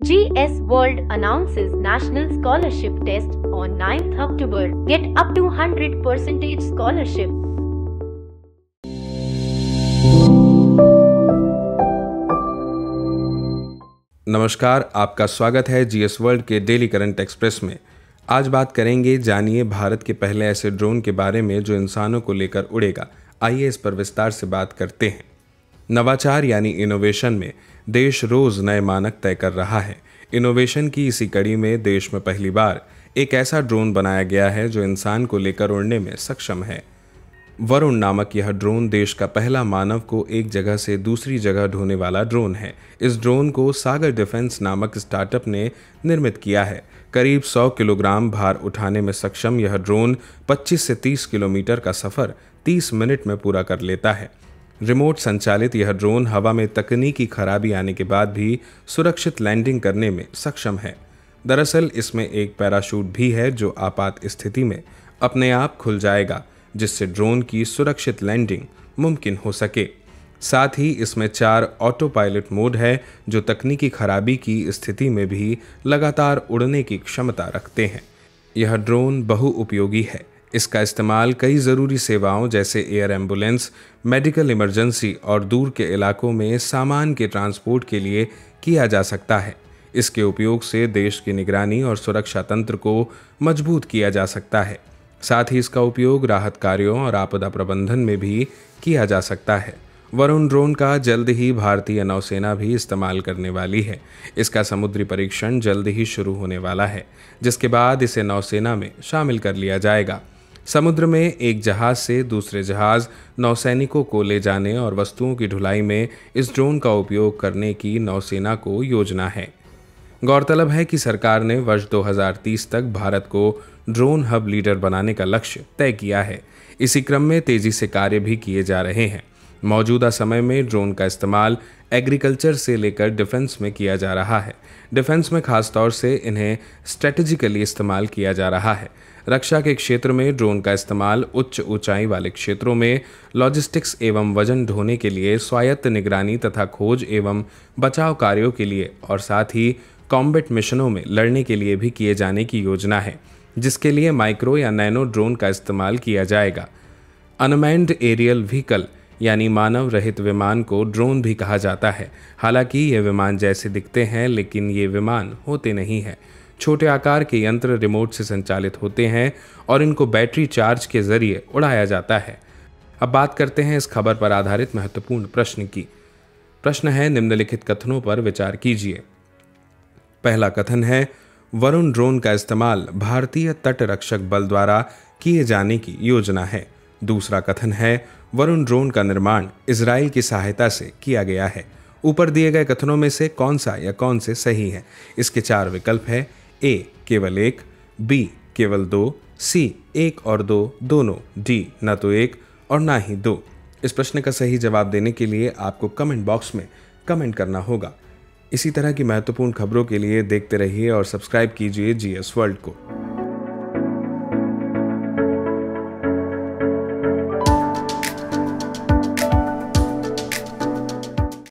GS World announces National Scholarship Test on 9th October. Get up to 100% scholarship. नमस्कार, आपका स्वागत है GS world के डेली करंट एक्सप्रेस में। आज बात करेंगे, जानिए भारत के पहले ऐसे ड्रोन के बारे में जो इंसानों को लेकर उड़ेगा। आइए इस पर विस्तार से बात करते हैं। नवाचार यानी इनोवेशन में देश रोज नए मानक तय कर रहा है। इनोवेशन की इसी कड़ी में देश में पहली बार एक ऐसा ड्रोन बनाया गया है जो इंसान को लेकर उड़ने में सक्षम है। वरुण नामक यह ड्रोन देश का पहला मानव को एक जगह से दूसरी जगह ढोने वाला ड्रोन है। इस ड्रोन को सागर डिफेंस नामक स्टार्टअप ने निर्मित किया है। करीब 100 किलोग्राम भार उठाने में सक्षम यह ड्रोन 25 से 30 किलोमीटर का सफर 30 मिनट में पूरा कर लेता है। रिमोट संचालित यह ड्रोन हवा में तकनीकी खराबी आने के बाद भी सुरक्षित लैंडिंग करने में सक्षम है। दरअसल इसमें एक पैराशूट भी है जो आपात स्थिति में अपने आप खुल जाएगा, जिससे ड्रोन की सुरक्षित लैंडिंग मुमकिन हो सके। साथ ही इसमें 4 ऑटो पायलट मोड है जो तकनीकी खराबी की स्थिति में भी लगातार उड़ने की क्षमता रखते हैं। यह ड्रोन बहुउपयोगी है। इसका इस्तेमाल कई ज़रूरी सेवाओं जैसे एयर एम्बुलेंस, मेडिकल इमरजेंसी और दूर के इलाकों में सामान के ट्रांसपोर्ट के लिए किया जा सकता है। इसके उपयोग से देश की निगरानी और सुरक्षा तंत्र को मजबूत किया जा सकता है। साथ ही इसका उपयोग राहत कार्यों और आपदा प्रबंधन में भी किया जा सकता है। वरुण ड्रोन का जल्द ही भारतीय नौसेना भी इस्तेमाल करने वाली है। इसका समुद्री परीक्षण जल्द ही शुरू होने वाला है, जिसके बाद इसे नौसेना में शामिल कर लिया जाएगा। समुद्र में एक जहाज से दूसरे जहाज नौसैनिकों को ले जाने और वस्तुओं की ढुलाई में इस ड्रोन का उपयोग करने की नौसेना को योजना है। गौरतलब है कि सरकार ने वर्ष 2030 तक भारत को ड्रोन हब लीडर बनाने का लक्ष्य तय किया है। इसी क्रम में तेजी से कार्य भी किए जा रहे हैं। मौजूदा समय में ड्रोन का इस्तेमाल एग्रीकल्चर से लेकर डिफेंस में किया जा रहा है। डिफेंस में खासतौर से इन्हें स्ट्रेटेजिकली इस्तेमाल किया जा रहा है। रक्षा के क्षेत्र में ड्रोन का इस्तेमाल उच्च ऊंचाई वाले क्षेत्रों में लॉजिस्टिक्स एवं वजन ढोने के लिए, स्वायत्त निगरानी तथा खोज एवं बचाव कार्यों के लिए और साथ ही कॉम्बैट मिशनों में लड़ने के लिए भी किए जाने की योजना है, जिसके लिए माइक्रो या नैनो ड्रोन का इस्तेमाल किया जाएगा। अनमैन्ड एरियल व्हीकल यानी मानव रहित विमान को ड्रोन भी कहा जाता है। हालांकि ये विमान जैसे दिखते हैं, लेकिन ये विमान होते नहीं हैं। छोटे आकार के यंत्र रिमोट से संचालित होते हैं और इनको बैटरी चार्ज के जरिए उड़ाया जाता है। अब बात करते हैं इस खबर पर आधारित महत्वपूर्ण प्रश्न की। प्रश्न है, निम्नलिखित कथनों पर विचार कीजिए। पहला कथन है, वरुण ड्रोन का इस्तेमाल भारतीय तट रक्षक बल द्वारा किए जाने की योजना है। दूसरा कथन है, वरुण ड्रोन का निर्माण इजराइल की सहायता से किया गया है। ऊपर दिए गए कथनों में से कौन सा या कौन से सही है? इसके 4 विकल्प है। ए केवल 1, बी केवल 2, सी 1 और 2 दोनों, डी न तो 1 और ना ही 2। इस प्रश्न का सही जवाब देने के लिए आपको कमेंट बॉक्स में कमेंट करना होगा। इसी तरह की महत्वपूर्ण खबरों के लिए देखते रहिए और सब्सक्राइब कीजिए जीएस वर्ल्ड को।